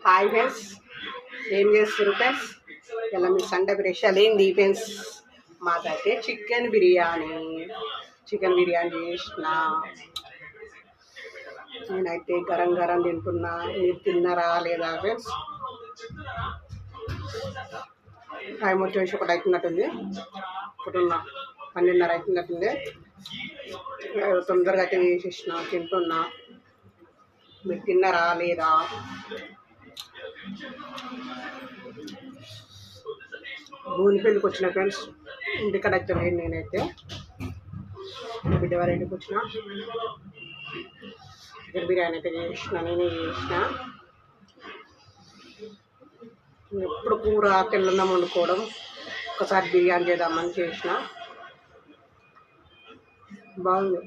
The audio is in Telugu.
హాయ్ ఫ్రెండ్స్, ఏం చేస్తారు ఫ్రెండ్స్? ఇలా మీ సండే స్పెషల్ ఏంది ఫ్రెండ్స్? మాకైతే చికెన్ బిర్యానీ చేసిన. నేనైతే గరం గరం తింటున్నా. మీరు తిన్నారా లేదా ఫ్రెండ్స్? టైం వచ్చేసి ఒకటి అవుతున్నట్టుంది. ఇప్పుడున్నా 12:30 అవుతున్నట్టుంది. తొందరగా అయితే చేసేసిన, తింటున్నా. మీరు తిన్నారా లేదా? భూమిపల్లికి వచ్చిన ఫ్రెండ్స్, ఇంటికాడ అయితే లేదు. నేనైతే బిడ్డ వారి ఇంటికి వచ్చిన. చికెన్ బిర్యానీ అయితే చేసిన, నేనే చేసిన. ఎప్పుడు కూర తెల్లన్నం వండుకోవడం, ఒకసారి బిర్యానీ చేద్దామని చేసిన. బాగుంది.